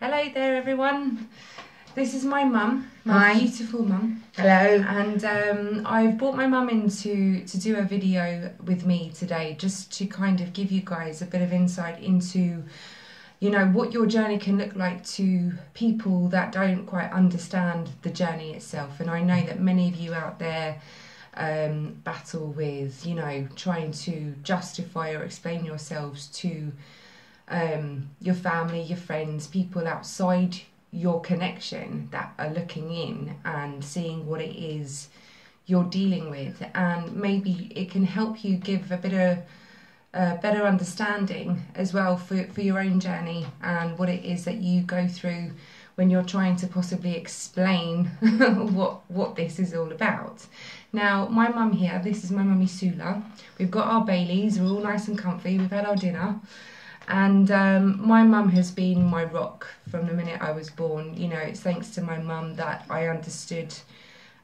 Hello there, everyone. This is my mum, Hi. beautiful mum. Hello. And I've brought my mum in to do a video with me today, just to kind of give you guys a bit of insight into, you know, what your journey can look like to people that don't quite understand the journey itself. And I know that many of you out there battle with, you know, trying to justify or explain yourselves to your family, your friends, people outside your connection that are looking in and seeing what it is you're dealing with, and maybe it can help you give a bit of better understanding as well for your own journey and what it is that you go through when you're trying to possibly explain what this is all about. Now, my mum here, this is my mummy Sula. We've got our Baileys, we're all nice and comfy, we've had our dinner. And my mum has been my rock from the minute I was born. You know, it's thanks to my mum that I understood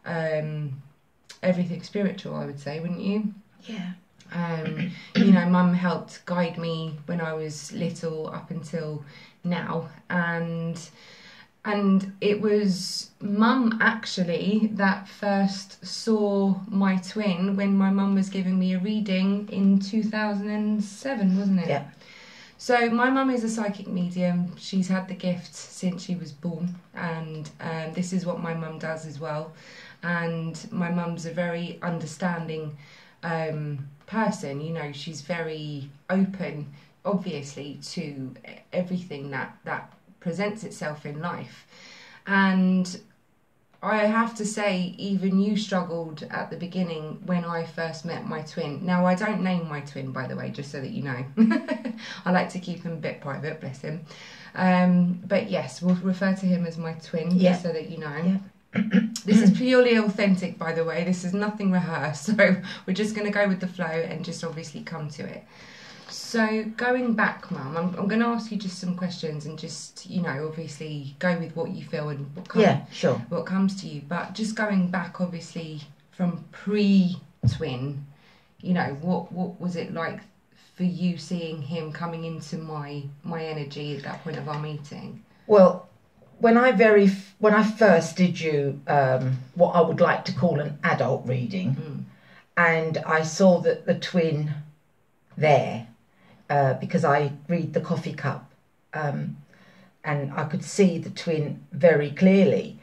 everything spiritual, I would say, wouldn't you? Yeah. You know, mum helped guide me when I was little up until now. And it was mum actually that first saw my twin when my mum was giving me a reading in 2007, wasn't it? Yeah. So my mum is a psychic medium. She's had the gift since she was born, and this is what my mum does as well. And my mum's a very understanding person. You know, she's very open, obviously, to everything that presents itself in life. And I have to say, even you struggled at the beginning when I first met my twin. Now, I don't name my twin, by the way, just so that you know. I like to keep him a bit private, bless him. But yes, we'll refer to him as my twin, just so that you know. Yeah. This is purely authentic, by the way. This is nothing rehearsed. So we're just going to go with the flow and just obviously come to it. So going back, Mum, I'm going to ask you just some questions and just, you know, obviously go with what you feel and what comes to you. But just going back, obviously, from pre-twin, you know, what was it like for you seeing him coming into my energy at that point of our meeting? Well, when I first did you what I would like to call an adult reading, and I saw that the twin there. Because I read the coffee cup, and I could see the twin very clearly.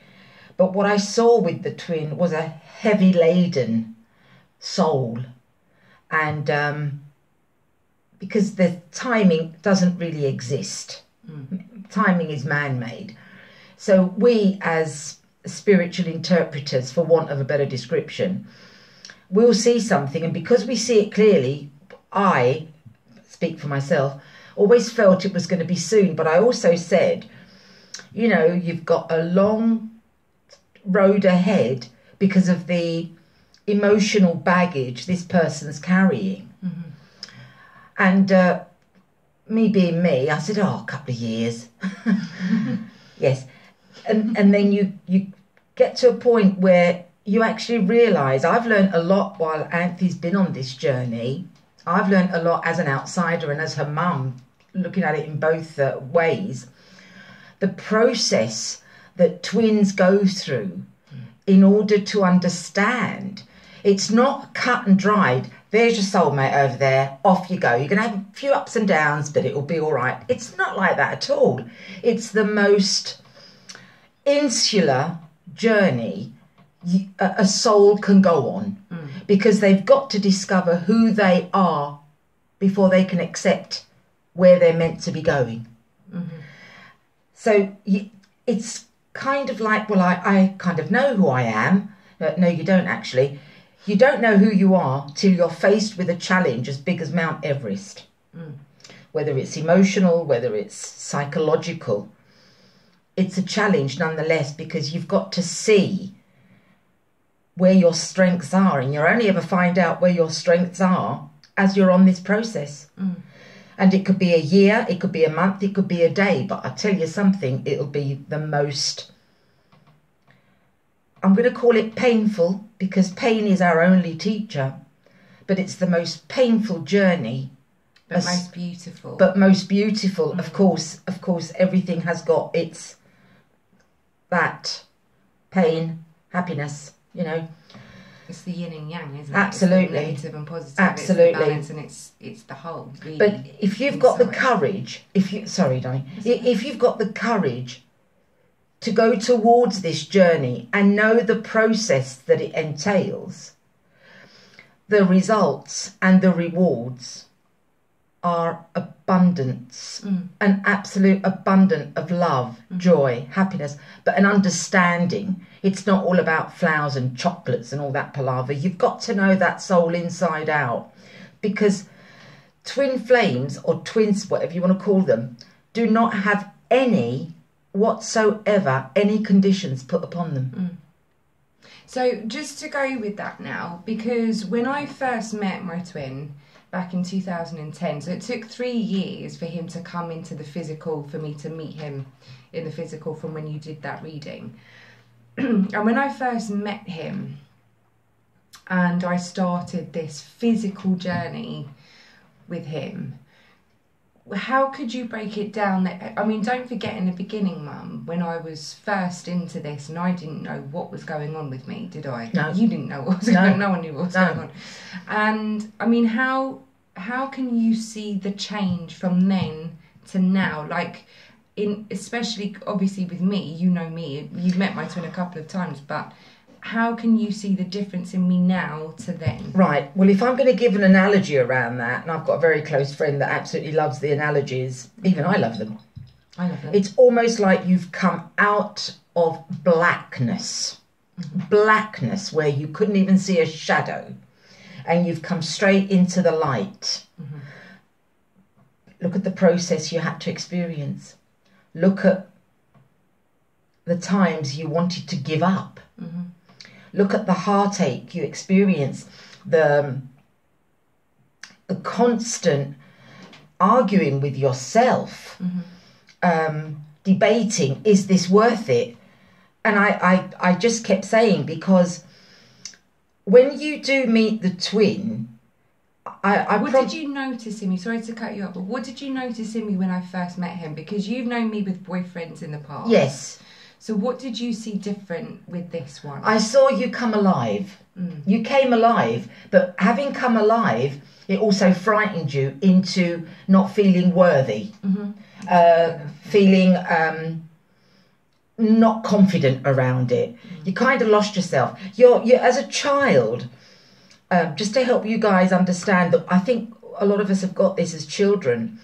But what I saw with the twin was a heavy laden soul, and because the timing doesn't really exist, timing is man-made. So we, as spiritual interpreters, for want of a better description, we'll see something, and because we see it clearly, I speak for myself, always felt it was going to be soon. But I also said, you know, you've got a long road ahead because of the emotional baggage this person's carrying. And me being me, I said, a couple of years. Yes. And then you get to a point where you actually realise, I've learned a lot while Anthony's been on this journey. I've learned a lot as an outsider and as her mum, looking at it in both ways. The process that twins go through in order to understand. It's not cut and dried. There's your soulmate over there. Off you go. You're going to have a few ups and downs, but it'll be all right. It's not like that at all. It's the most insular journey a soul can go on, because they've got to discover who they are before they can accept where they're meant to be going. So it's kind of like, well, I kind of know who I am. No, you don't actually. You don't know who you are till you're faced with a challenge as big as Mount Everest. Whether it's emotional, whether it's psychological, it's a challenge nonetheless, because you've got to see where your strengths are, and you'll only ever find out where your strengths are as you're on this process. And it could be a year, it could be a month, it could be a day, but I'll tell you something, it'll be the most, I'm going to call it painful, because pain is our only teacher, but it's the most painful journey But most beautiful. But most beautiful, of course, everything has got its that pain, happiness, you know. It's the yin and yang, isn't it? Absolutely. It's the negative and positive. Absolutely. It's the balance, and it's the whole. Really, but if you've got the courage, if you've got the courage to go towards this journey and know the process that it entails, the results and the rewards are abundance, an absolute abundance of love, joy, happiness, but an understanding. It's not all about flowers and chocolates and all that palaver. You've got to know that soul inside out, because twin flames, or twins, whatever you want to call them, do not have any whatsoever, any conditions put upon them. So just to go with that now, because when I first met my twin back in 2010, so it took 3 years for him to come into the physical, for me to meet him in the physical from when you did that reading. And when I first met him and I started this physical journey with him, how could you break it down? I mean, don't forget, in the beginning, Mum, when I was first into this and I didn't know what was going on with me, did I? No. You didn't know what was going on. No one knew what was going on. And, I mean, how can you see the change from then to now? Like, especially, obviously, with me, you know me, you've met my twin a couple of times, but how can you see the difference in me now to then? Right. Well, if I'm going to give an analogy around that, and I've got a very close friend that absolutely loves the analogies, even I love them. I love them. It's almost like you've come out of blackness. Blackness where you couldn't even see a shadow. And you've come straight into the light. Look at the process you had to experience. Look at the times you wanted to give up. Look at the heartache you experienced, the constant arguing with yourself, debating, is this worth it? And I just kept saying, because when you do meet the twin, what did you notice in me? Sorry to cut you off, but what did you notice in me when I first met him? Because you've known me with boyfriends in the past. Yes. So what did you see different with this one? I saw you come alive. You came alive, but having come alive, it also frightened you into not feeling worthy, feeling not confident around it. You kind of lost yourself. You're as a child, just to help you guys understand that I think a lot of us have got this as children.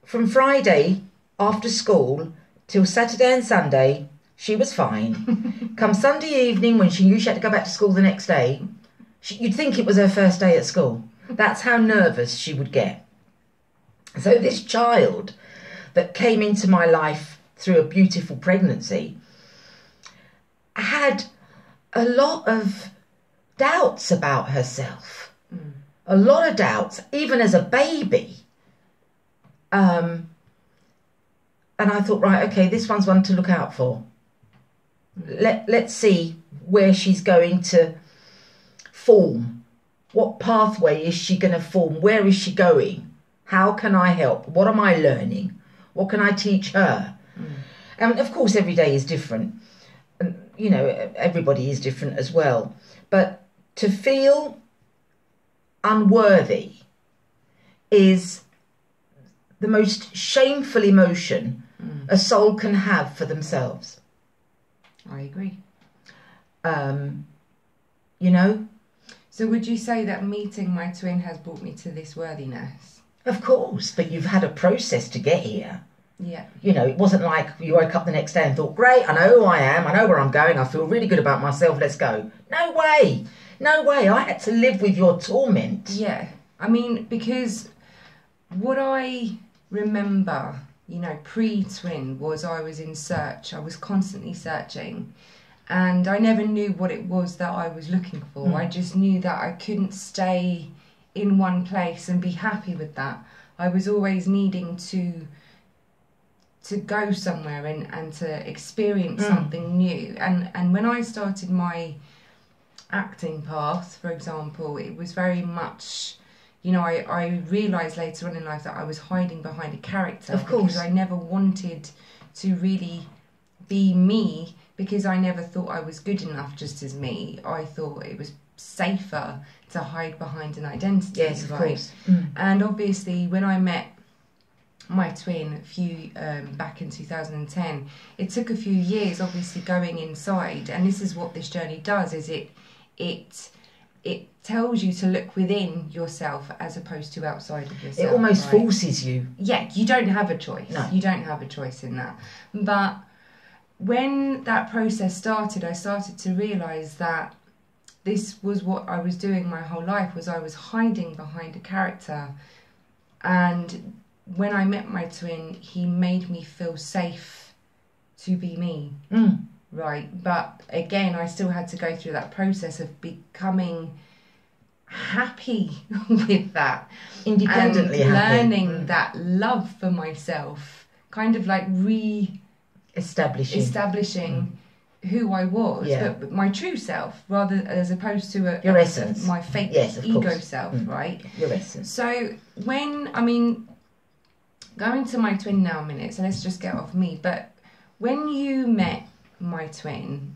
From Friday after school till Saturday and Sunday, she was fine. Come Sunday evening, when she knew she had to go back to school the next day, you'd think it was her first day at school. That's how nervous she would get. So this child that came into my life through a beautiful pregnancy had a lot of doubts about herself. A lot of doubts, even as a baby. And I thought, right, okay, this one's one to look out for. Let's see where she's going to form. What pathway is she going to form? Where is she going? How can I help? What am I learning? What can I teach her? And of course, every day is different. And, you know, everybody is different as well. But to feel unworthy is the most shameful emotion a soul can have for themselves. I agree. You know? So would you say that meeting my twin has brought me to this worthiness? Of course, but you've had a process to get here. Yeah. You know, it wasn't like you woke up the next day and thought, great, I know who I am, I know where I'm going, I feel really good about myself, let's go. No way. No way. I had to live with your torment. Yeah. I mean, because what I remember, you know, pre-twin was I was in search. I was constantly searching. And I never knew what it was that I was looking for. I just knew that I couldn't stay in one place and be happy with that. I was always needing to go somewhere and to experience something new. And when I started my acting path, for example, it was very much, you know, I realised later on in life that I was hiding behind a character. Of course. Because I never wanted to really be me, because I never thought I was good enough just as me. I thought it was safer to hide behind an identity. Yes, of course. And obviously, when I met my twin back in 2010, it took a few years, obviously, going inside. And this is what this journey does: is it tells you to look within yourself as opposed to outside of yourself. It almost forces you. Yeah, you don't have a choice. No. You don't have a choice in that. But when that process started, I started to realise that this was what I was doing my whole life, was I was hiding behind a character. And when I met my twin, he made me feel safe to be me. Right, but again, I still had to go through that process of becoming happy with that, Independently and happy. learning that love for myself, kind of like establishing who I was, but my true self, rather as opposed to your essence, my fake ego self, right? Your essence. So going to my twin now a minute. So let's just get off me. But when you met my twin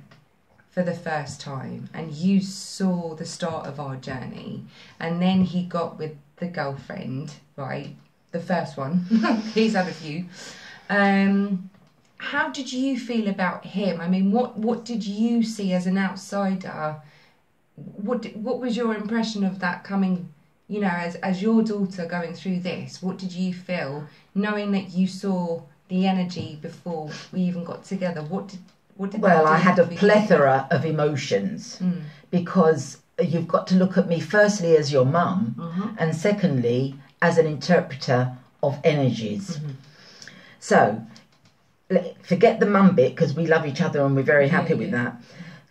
for the first time and you saw the start of our journey, and then he got with the girlfriend, right, the first one, he's had a few, how did you feel about him? I mean, what did you see as an outsider? What was your impression of that coming, you know, as your daughter going through this? What did you feel knowing that you saw the energy before we even got together? What did Well, I had a plethora of emotions, because you've got to look at me firstly as your mum, and secondly as an interpreter of energies. So forget the mum bit, because we love each other and we're very happy with that.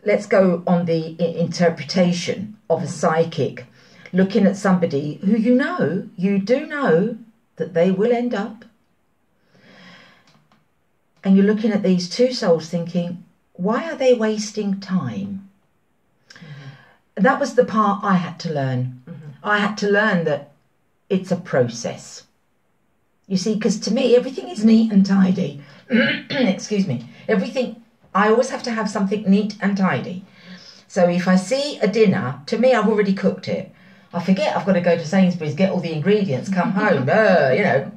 Let's go on the interpretation of a psychic, looking at somebody who you do know that they will end up. And you're looking at these two souls thinking, why are they wasting time? That was the part I had to learn. I had to learn that it's a process. You see, because to me, everything is neat and tidy. Excuse me. Everything, I always have to have something neat and tidy. So if I see a dinner, to me, I've already cooked it. I forget I've got to go to Sainsbury's, get all the ingredients, come home, you know.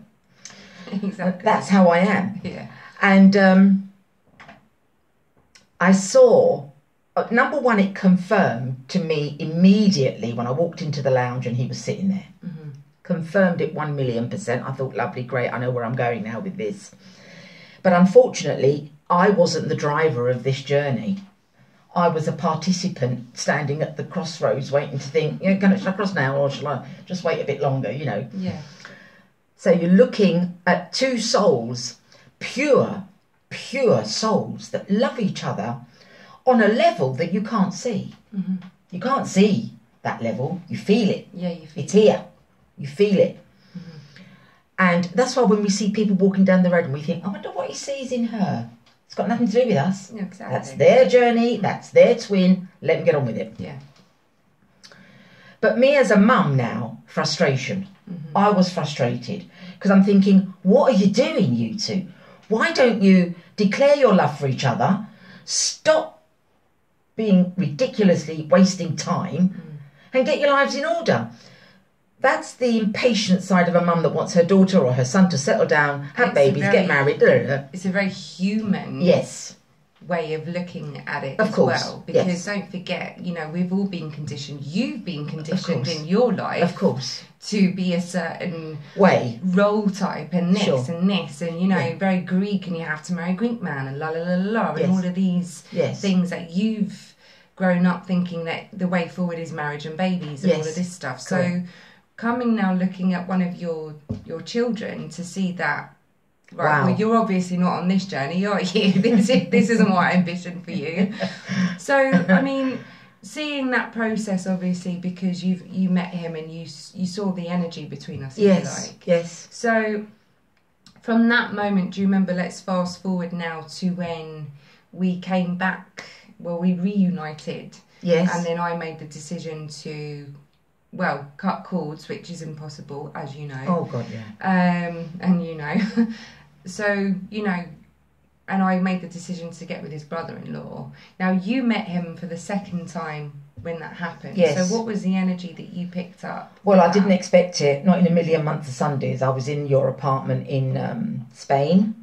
Exactly. That's how I am. Yeah. And I saw, number one, it confirmed to me immediately when I walked into the lounge and he was sitting there. Confirmed it 1,000,000%. I thought, lovely, great, I know where I'm going now with this. But unfortunately, I wasn't the driver of this journey. I was a participant standing at the crossroads waiting to think, shall I cross now or shall I just wait a bit longer, you know? Yeah. So you're looking at two souls, pure souls that love each other on a level that you can't see. You can't see that level. You feel it. Yeah, you feel it's here. You feel it. And that's why when we see people walking down the road and we think, I wonder what he sees in her. It's got nothing to do with us. Yeah, exactly. That's their journey. That's their twin. Let them get on with it. Yeah. But me as a mum now, frustration. I was frustrated because I'm thinking, what are you doing, you two? Why don't you declare your love for each other? Stop being ridiculously wasting time and get your lives in order. That's the impatient side of a mum that wants her daughter or her son to settle down, have babies, get married. It's a very human way of looking at it as well. Because don't forget, we've all been conditioned. You've been conditioned in your life. Of course. To be a certain way, role type, and this and this, and very Greek, and you have to marry a Greek man, and la la la la, and all of these things that you've grown up thinking that the way forward is marriage and babies and all of this stuff. So coming now, looking at one of your children to see that, right, well, you're obviously not on this journey, are you? This isn't what I envisioned for you. So, I mean, seeing that process, obviously, because you met him and you saw the energy between us, if you like. Yes. So, from that moment, do you remember, let's fast forward now to when we came back, well, we reunited. Yes. And then I made the decision to well, cut cords, which is impossible, as you know. Oh God, yeah. And you know, so you know, and I made the decision to get with his brother-in-law. Now you met him for the second time when that happened. Yes. So what was the energy that you picked up? Well, I didn't expect it. Not in a million months of Sundays. I was in your apartment in Spain.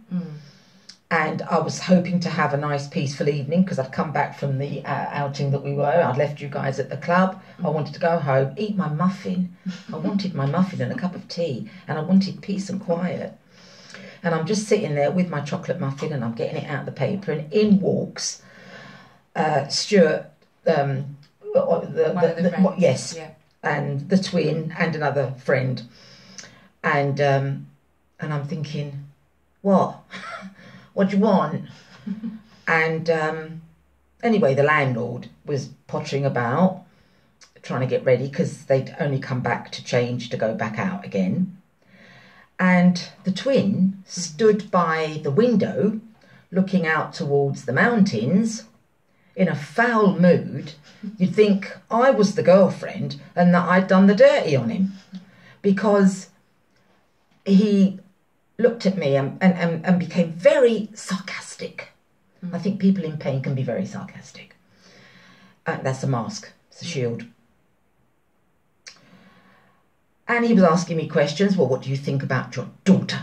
And I was hoping to have a nice peaceful evening because I'd come back from the outing that we were. I'd left you guys at the club. I wanted to go home, eat my muffin. I wanted my muffin and a cup of tea, and I wanted peace and quiet. And I'm just sitting there with my chocolate muffin, and I'm getting it out of the paper, and in walks Stuart, One of the friends. yes, Yeah. and the twin and another friend, and I'm thinking, what? What do you want? And anyway, the landlord was pottering about, trying to get ready because they'd only come back to change to go back out again. And the twin stood by the window, looking out towards the mountains in a foul mood. You'd think I was the girlfriend and that I'd done the dirty on him, because he looked at me and became very sarcastic. I think people in pain can be very sarcastic. That's a mask. It's a shield. And he was asking me questions. Well, what do you think about your daughter?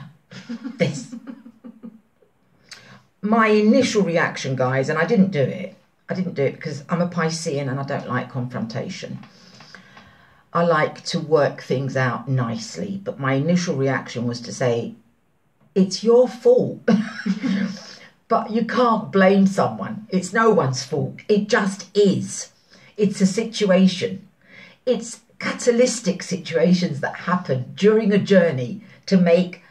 This. My initial reaction, guys, and I didn't do it because I'm a Piscean and I don't like confrontation. I like to work things out nicely. But my initial reaction was to say, it's your fault. But you can't blame someone. It's no one's fault. It just is. It's a situation. It's catalytic situations that happen during a journey to make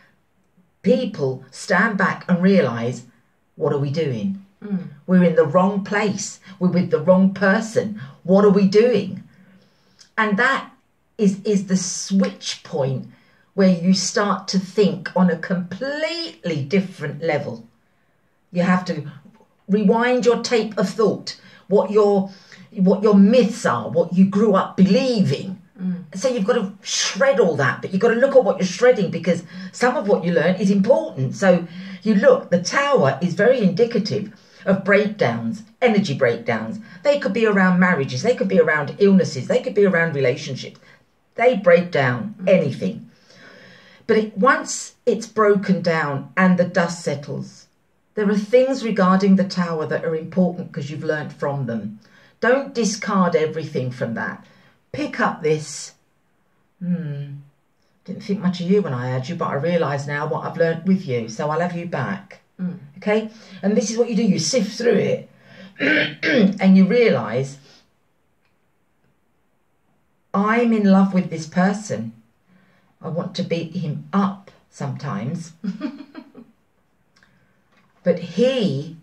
people stand back and realise, what are we doing? We're in the wrong place. We're with the wrong person. What are we doing? And that is the switch point where you start to think on a completely different level. You have to rewind your tape of thought, what your myths are, what you grew up believing. So you've got to shred all that, but you've got to look at what you're shredding, because some of what you learn is important. So you look, the tower is very indicative of breakdowns, energy breakdowns. They could be around marriages, they could be around illnesses, they could be around relationships. They break down anything. But once it's broken down and the dust settles, there are things regarding the tower that are important because you've learnt from them. Don't discard everything from that. Pick up this. Didn't think much of you when I had you, but I realise now what I've learnt with you, so I'll have you back. Okay? And this is what you do. You sift through it and you realise, I'm in love with this person. I want to beat him up sometimes. But you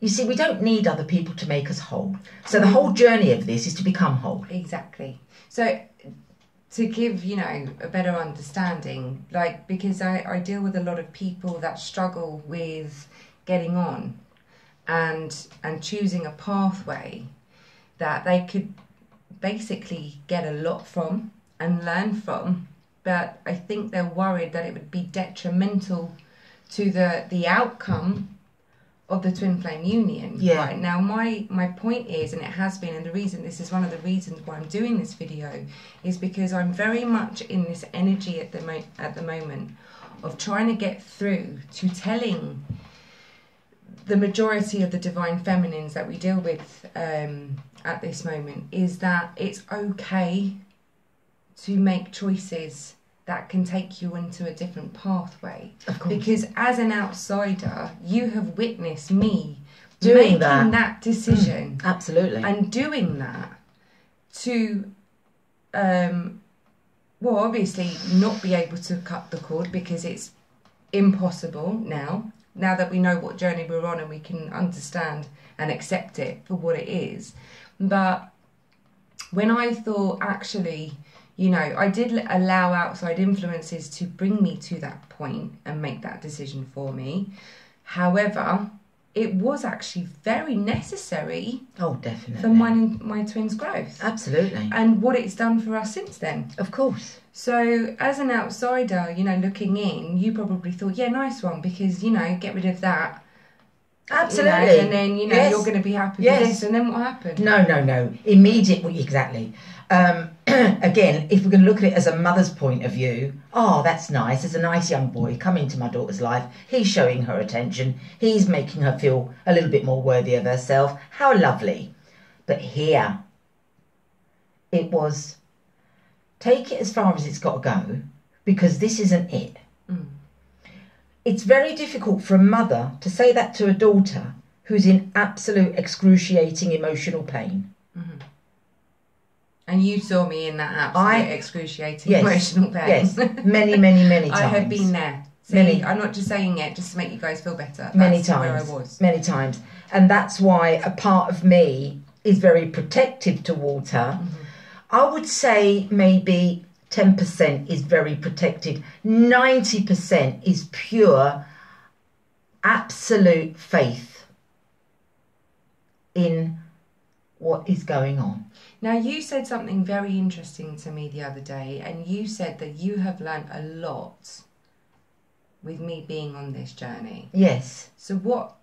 see, we don't need other people to make us whole. So the whole journey of this is to become whole. Exactly. So to give, a better understanding, because I deal with a lot of people that struggle with getting on and choosing a pathway that they could basically get a lot from and learn from, but I think they're worried that it would be detrimental to the outcome of the twin flame union. Yeah. Right now, my point is, and it has been, and this is one of the reasons why I'm doing this video, is because I'm very much in this energy at the moment of trying to get through to telling the majority of the divine feminines that we deal with at this moment, is that it's okay to make choices that can take you into a different pathway. Of course. Because as an outsider, you have witnessed me Doing making that decision. Absolutely. And doing that to, obviously not be able to cut the cord, because it's impossible now that we know what journey we're on and we can understand and accept it for what it is. But when I thought, actually, I did allow outside influences to bring me to that point and make that decision for me. However, it was actually very necessary Oh, definitely. for my twins' growth. Absolutely. And what it's done for us since then. Of course. So, as an outsider, you know, looking in, you probably thought, yeah, nice one, because, you know, get rid of that. Absolutely. You know, and then, you know, Yes. you're going to be happy Yes. with this. And then what happened? No. Immediately, exactly. Again, if we're going to look at it as a mother's point of view, oh, that's nice. There's a nice young boy come into my daughter's life. He's showing her attention. He's making her feel a little bit more worthy of herself. How lovely. But here, it was, take it as far as it's got to go, because this isn't it. Mm. It's very difficult for a mother to say that to a daughter who's in absolute excruciating emotional pain. Mm-hmm. And you saw me in that absolute excruciating emotional pain. Yes, many times. I have been there. See, I'm not just saying it just to make you guys feel better. That's where I was. Many times. And that's why a part of me is very protective towards her. Mm-hmm. I would say maybe 10% is very protected. 90% is pure, absolute faith in what is going on. Now, you said something very interesting to me the other day, and you said that you have learnt a lot with me being on this journey. Yes. So because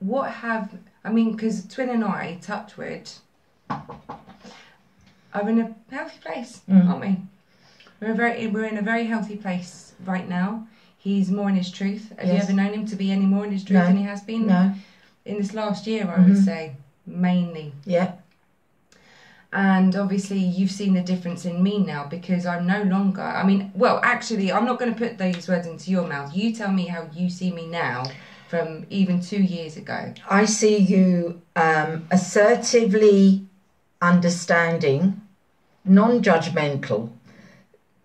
Twin and I, touch wood, are in a healthy place, aren't we? We're in a very healthy place right now. He's more in his truth. Have you ever known him to be any more in his truth than he has been? No. In this last year, I would say, mainly. Yeah. And obviously you've seen the difference in me now, because I'm no longer, actually, I'm not going to put those words into your mouth. You tell me how you see me now from even 2 years ago. I see you assertively understanding, non-judgmental,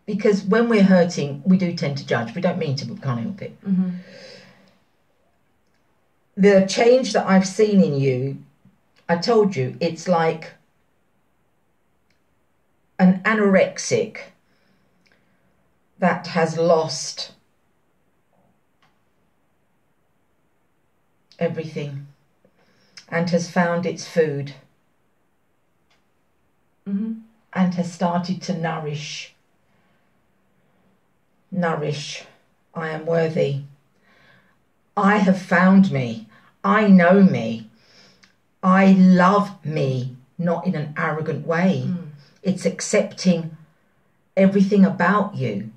because when we're hurting, we do tend to judge. We don't mean to, but we can't help it. Mm-hmm. The change that I've seen in you, I told you, it's like an anorexic that has lost everything and has found its food, and has started to nourish. I am worthy. I have found me. I know me. I love me, not in an arrogant way. It's accepting everything about you,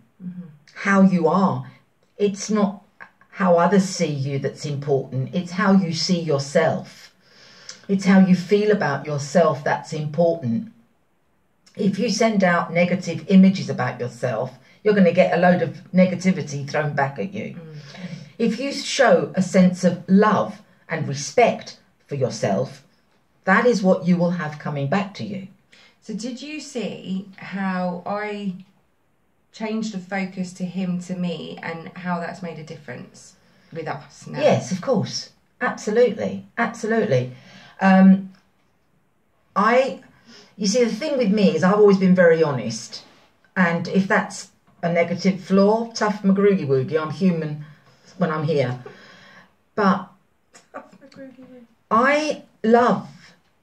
how you are. It's not how others see you that's important. It's how you see yourself. It's how you feel about yourself that's important. If you send out negative images about yourself, you're going to get a load of negativity thrown back at you. If you show a sense of love and respect for yourself, that is what you will have coming back to you. So did you see how I changed the focus to him, to me, and how that's made a difference with us now? Yes, of course. Absolutely. You see, the thing with me is I've always been very honest. And if that's a negative flaw, tough McGroogie Woogie, I'm human when I'm here. But I love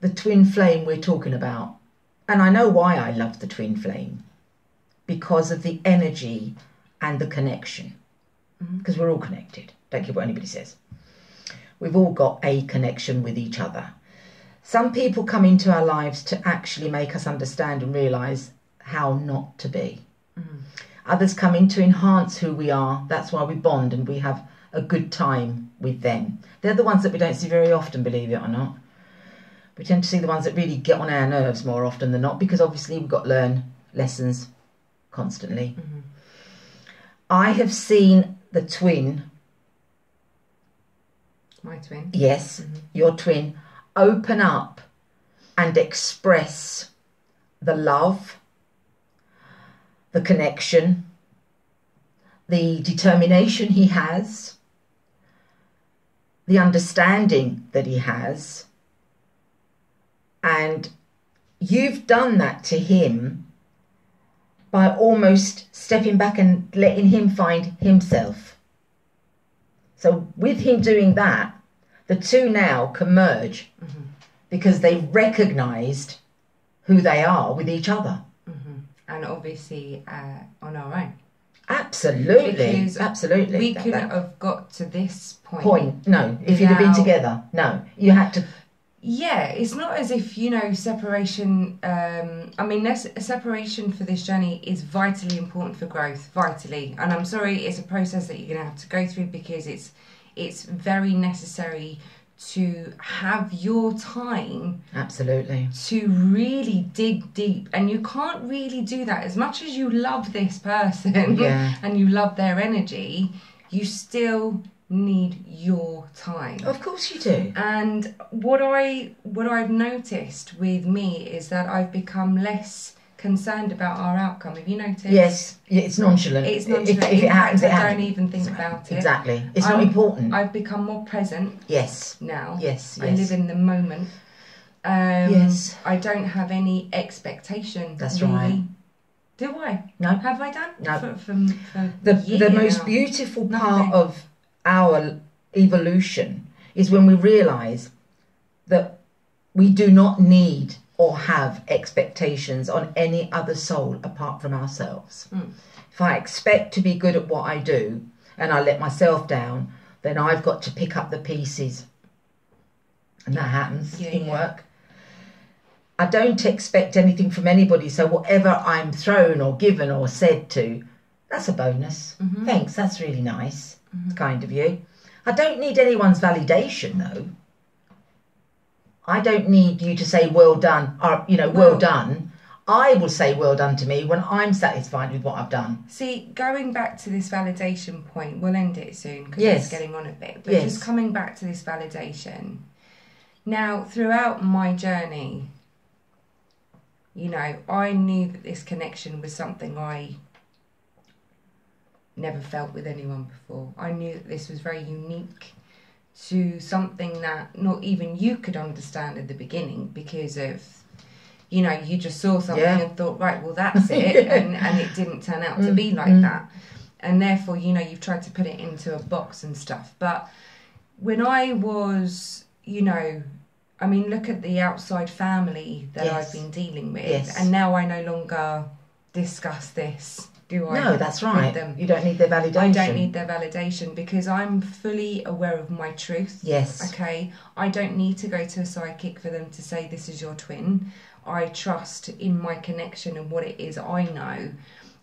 the twin flame we're talking about. And I know why I love the twin flame. Because of the energy and the connection. Because we're all connected. Don't care what anybody says. We've all got a connection with each other. Some people come into our lives to actually make us understand and realise how not to be. Others come in to enhance who we are. That's why we bond and we have a good time with them. They're the ones that we don't see very often, believe it or not. We tend to see the ones that really get on our nerves more often than not, because obviously we've got to learn lessons constantly. I have seen the twin. My twin? Yes, your twin. Open up and express the love, the connection, the determination he has, the understanding that he has. And you've done that to him by almost stepping back and letting him find himself. So with him doing that, the two now can merge because they recognised who they are with each other. And obviously on our own. Absolutely. Because absolutely. we couldn't have got to this point. No, if you'd have been together. No, you had to. Yeah, it's not as if, you know, separation, I mean, separation for this journey is vitally important for growth, vitally. And I'm sorry, it's a process that you're going to have to go through because it's very necessary to have your time. Absolutely. To really dig deep. And you can't really do that. As much as you love this person and you love their energy, you still need your time. Of course you do. And what I've noticed with me is that I've become less concerned about our outcome. Have you noticed? Yes, it's nonchalant. It's nonchalant. If it happens, I don't even think about it. Exactly. It's not important. I've become more present. Yes. Now. Yes. I live in the moment. Yes. I don't have any expectation. That's really. right. Do I? No. Have I done? No. For the most beautiful part of our evolution is when we realise that we do not need or have expectations on any other soul apart from ourselves. If I expect to be good at what I do and I let myself down, then I've got to pick up the pieces. And that happens in work. I don't expect anything from anybody, so whatever I'm thrown or given or said to, that's a bonus. Thanks, that's really nice. It's kind of you. I don't need anyone's validation, though. I don't need you to say well done, or, you know, well done. I will say well done to me when I'm satisfied with what I've done. See, going back to this validation point, we'll end it soon because it's getting on a bit. But just coming back to this validation. Now, throughout my journey, you know, I knew that this connection was something I never felt with anyone before. I knew that this was very unique to something that not even you could understand at the beginning because of, you know, you just saw something and thought, right, well, that's it. and it didn't turn out to be like that. And therefore, you know, you've tried to put it into a box and stuff. But when I was, you know, I mean, look at the outside family that I've been dealing with. And now I no longer discuss this. No, that's right. You don't need their validation. I don't need their validation because I'm fully aware of my truth. Yes. Okay. I don't need to go to a psychic for them to say this is your twin. I trust in my connection and what it is I know.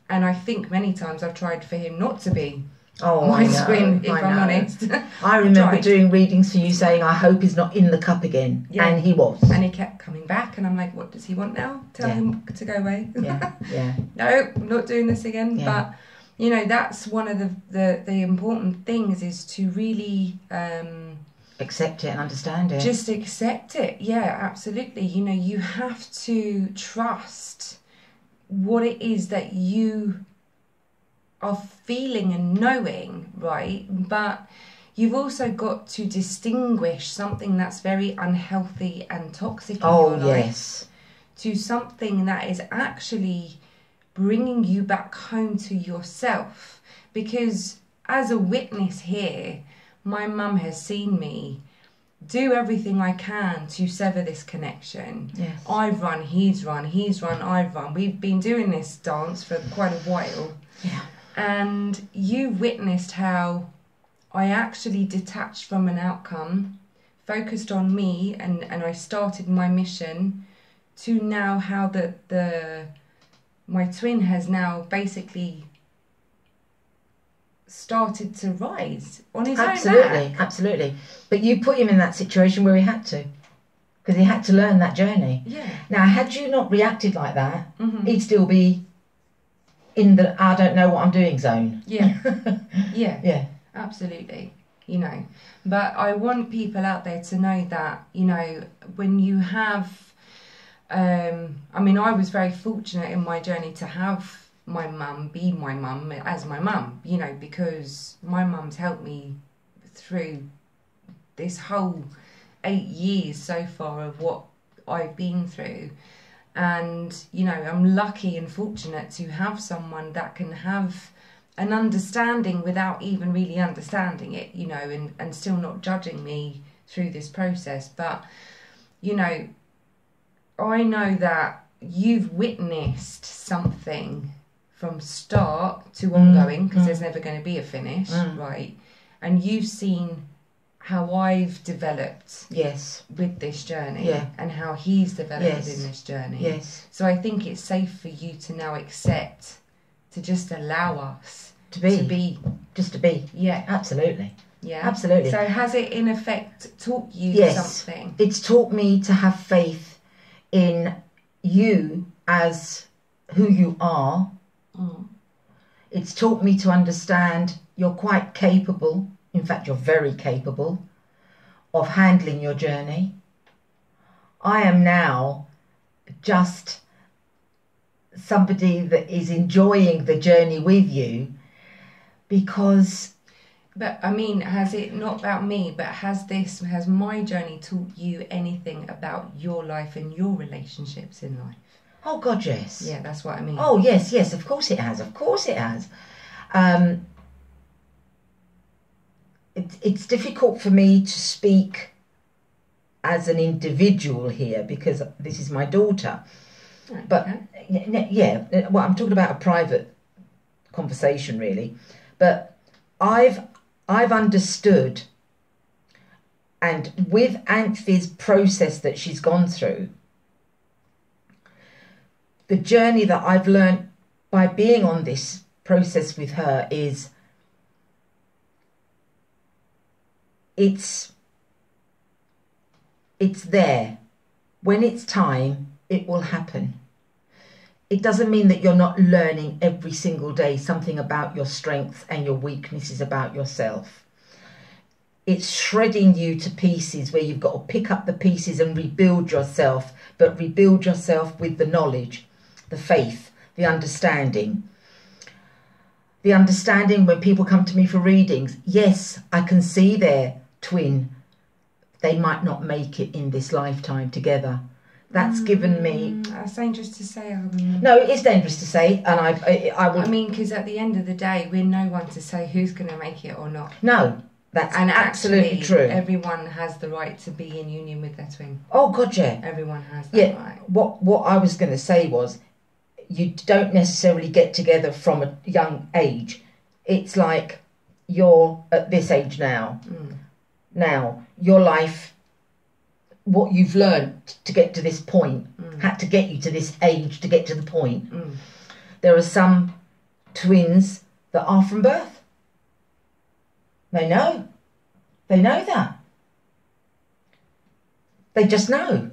And I think many times I've tried for him not to be my twin, if I'm honest. I remember doing readings for you saying, I hope he's not in the cup again. Yeah. And he was. And he kept coming back and I'm like, what does he want now? Tell him to go away. Yeah. No, I'm not doing this again. Yeah. But, you know, that's one of the important things is to really... accept it and understand it. Just accept it. Yeah, absolutely. You know, you have to trust what it is that you are feeling and knowing, right? But you've also got to distinguish something that's very unhealthy and toxic in your life to something that is actually bringing you back home to yourself. Because as a witness here, my mum has seen me do everything I can to sever this connection. Yes. I've run, he's run, I've run. We've been doing this dance for quite a while. Yeah. And you witnessed how I actually detached from an outcome, focused on me, and I started my mission to now how my twin has now basically started to rise on his own back. Absolutely. But you put him in that situation where he had to, because he had to learn that journey. Yeah. Now, had you not reacted like that, he'd still be in the I don't know what I'm doing zone. Yeah. Yeah. Absolutely. You know, but I want people out there to know that, you know, when you have, I mean, I was very fortunate in my journey to have my mum be my mum as my mum, you know, because my mum's helped me through this whole 8 years so far of what I've been through. And, you know, I'm lucky and fortunate to have someone that can have an understanding without even really understanding it, you know, and still not judging me through this process. But, you know, I know that you've witnessed something from start to ongoing, because there's never going to be a finish, right? And you've seen how I've developed with this journey, and how he's developed in this journey. So I think it's safe for you to now accept, to just allow us to be. Yeah, absolutely. Yeah, absolutely. So has it in effect taught you something? It's taught me to have faith in you as who you are. It's taught me to understand you're quite capable, in fact you're very capable, of handling your journey. I am now just somebody that is enjoying the journey with you, because... But I mean, has it, not about me, but has my journey taught you anything about your life and your relationships in life? Oh God, yes. Yeah, that's what I mean. Oh yes, of course it has. Of course it has. It's difficult for me to speak as an individual here, because this is my daughter. Okay. But well, I'm talking about a private conversation really. But I've understood, and with Anthony's process that she's gone through, the journey that I've learned by being on this process with her is it's there. When it's time, it will happen. It doesn't mean that you're not learning every single day something about your strengths and your weaknesses about yourself. It's shredding you to pieces where you've got to pick up the pieces and rebuild yourself, but rebuild yourself with the knowledge, the faith, the understanding. The understanding when people come to me for readings, yes, I can see their twin. They might not make it in this lifetime together. That's given me... That's dangerous to say. No, it is dangerous to say, and I would... I mean, because at the end of the day, we're no one to say who's going to make it or not. No, that's absolutely true. Everyone has the right to be in union with their twin. Oh, God, yeah. Everyone has that right. What I was going to say was, you don't necessarily get together from a young age. It's like you're at this age now. Now, your life... what you've learned to get to this point had to get you to this age to get to the point. There are some twins that are from birth. They know that. They just know.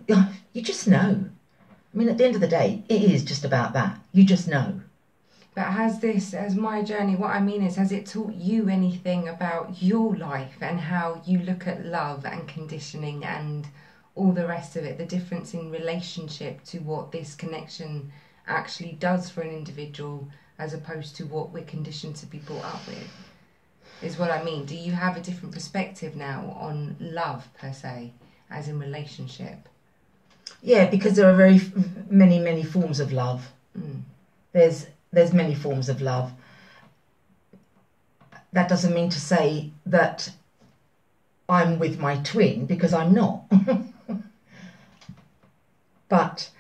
You just know. I mean, at the end of the day, it is just about that. You just know. But has my journey, what I mean is, has it taught you anything about your life and how you look at love and conditioning and all the rest of it, the difference in relationship to what this connection actually does for an individual as opposed to what we're conditioned to be brought up with, is what I mean. Do you have a different perspective now on love per se, as in relationship? Yeah, because there are very many forms of love. There's many forms of love. That doesn't mean to say that I'm with my twin, because I'm not. But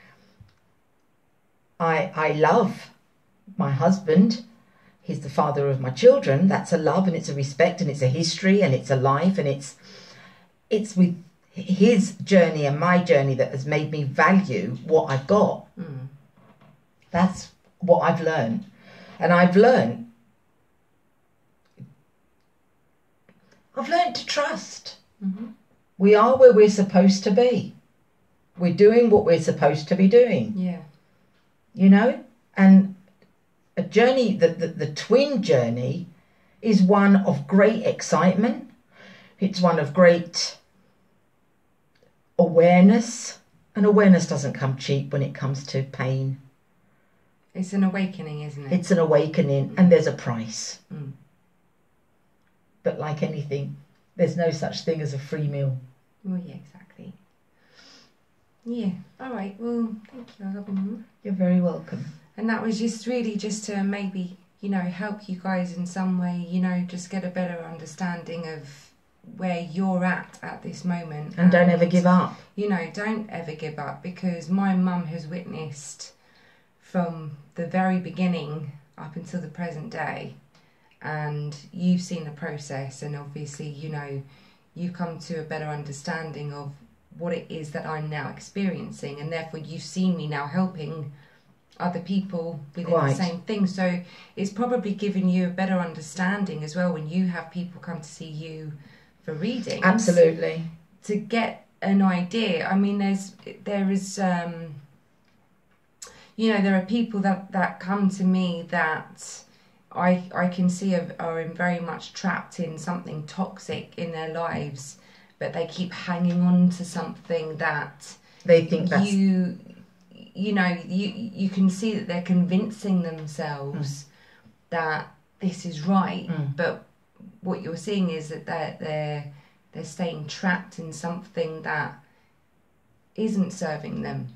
I love my husband. He's the father of my children. That's a love, and it's a respect, and it's a history, and it's a life, and it's with his journey and my journey that has made me value what I've got. That's what I've learned. And I've learned to trust. We are where we're supposed to be. We're doing what we're supposed to be doing. Yeah. You know? And a journey, the twin journey, is one of great excitement. It's one of great awareness. And awareness doesn't come cheap when it comes to pain. It's an awakening, isn't it? It's an awakening, and there's a price. But like anything, there's no such thing as a free meal. Well, yeah, exactly. Yeah, all right. Well, thank you. You're very welcome. And that was just really just to maybe, help you guys in some way, just get a better understanding of where you're at this moment. And don't ever give up. You know, don't ever give up, because my mum has witnessed from the very beginning up until the present day, and you've seen the process, and obviously, you know, you've come to a better understanding of what it is that I'm now experiencing, and therefore you've seen me now helping other people within the same thing. So it's probably given you a better understanding as well when you have people come to see you for readings. Absolutely. To get an idea. I mean, there is you know, there are people that come to me that I can see are very much trapped in something toxic in their lives, but they keep hanging on to something that they think that's... You know, you can see that they're convincing themselves that this is right, but what you're seeing is that they're staying trapped in something that isn't serving them.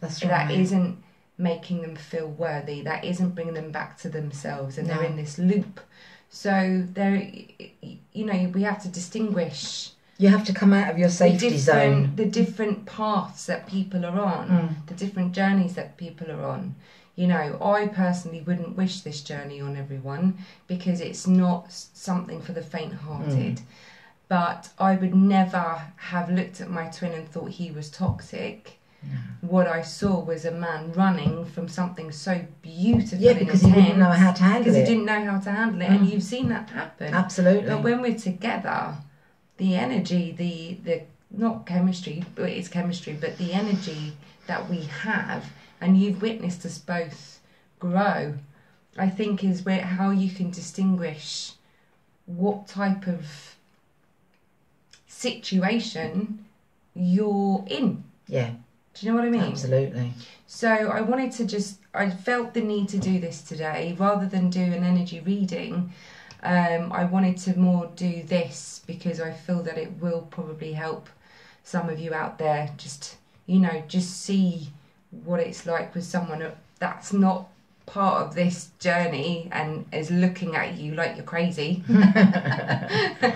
That's right. That isn't making them feel worthy. That isn't bringing them back to themselves, and they're in this loop. So you know, we have to distinguish. You have to come out of your safety zone. The different paths that people are on, the different journeys that people are on. You know, I personally wouldn't wish this journey on everyone, because it's not something for the faint-hearted. But I would never have looked at my twin and thought he was toxic. No. What I saw was a man running from something so beautiful. Yeah, because he didn't know how to handle it. Because he didn't know how to handle it, and you've seen that happen. Absolutely. But when we're together, the energy, the not chemistry, but it's chemistry, but the energy that we have, and you've witnessed us both grow, I think is how you can distinguish what type of situation you're in. Yeah. Do you know what I mean? Absolutely. So I felt the need to do this today, rather than do an energy reading. I wanted to more do this because I feel that it will probably help some of you out there just see what it's like with someone that's not part of this journey and is looking at you like you're crazy. But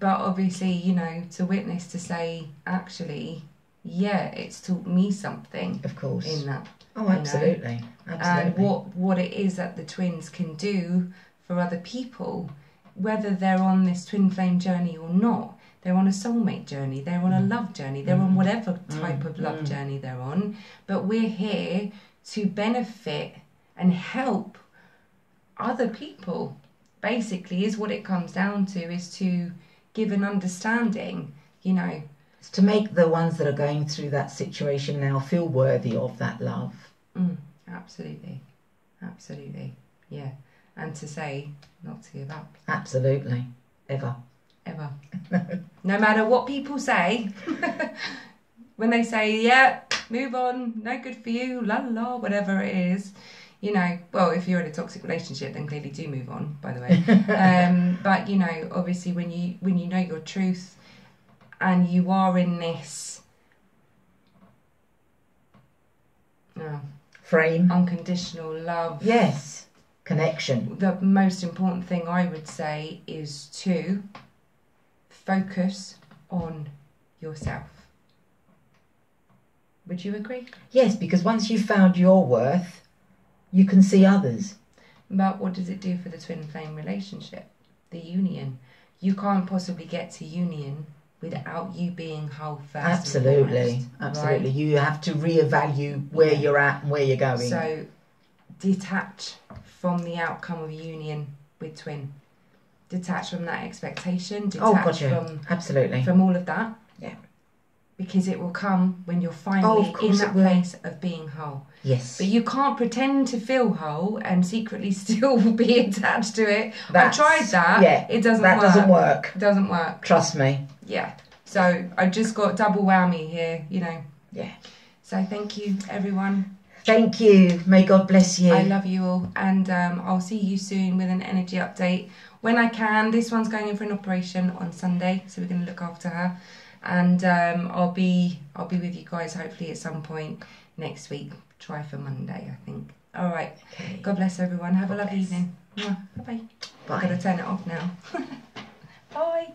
obviously, you know, to witness, to say, actually, yeah, it's taught me something. Of course. In that. Oh, absolutely. You know? Absolutely. And what it is that the twins can do for other people, whether they're on this twin flame journey or not. They're on a soulmate journey, they're on a love journey, they're on whatever type of love journey they're on. But we're here to benefit and help other people, basically, is what it comes down to, is to give an understanding, you know. It's to make the ones that are going through that situation now feel worthy of that love. Absolutely. Absolutely. Yeah. And to say, not to give up. Absolutely. Ever. No matter what people say, when they say, yeah, move on, no good for you, la la la, whatever it is, you know, well, if you're in a toxic relationship, then clearly do move on, by the way. But, you know, obviously when you know your truth and you are in this frame, unconditional love. Yes. Connection. The most important thing I would say is to focus on yourself. Would you agree? Yes, because once you've found your worth, you can see others. But what does it do for the twin flame relationship? The union. You can't possibly get to union without you being whole first. Absolutely. Absolutely. Right? You have to reevaluate where you're at and where you're going. So detach from the outcome of union with twin. Detach from that expectation. Detach from absolutely from all of that. Yeah. Because it will come when you're finally in that place of being whole. Yes. But you can't pretend to feel whole and secretly still be attached to it. I tried that. Yeah. It doesn't work. That doesn't work. It doesn't work. Trust me. Yeah. So I just got double whammy here, you know. Yeah. So thank you, everyone. Thank you. May God bless you. I love you all. And I'll see you soon with an energy update when I can. This one's going in for an operation on Sunday, so we're going to look after her. And I'll be with you guys hopefully at some point next week. Try for Monday, I think. All right. Okay. God bless everyone. Have a lovely evening. Bye-bye. Bye. I've got to turn it off now. Bye.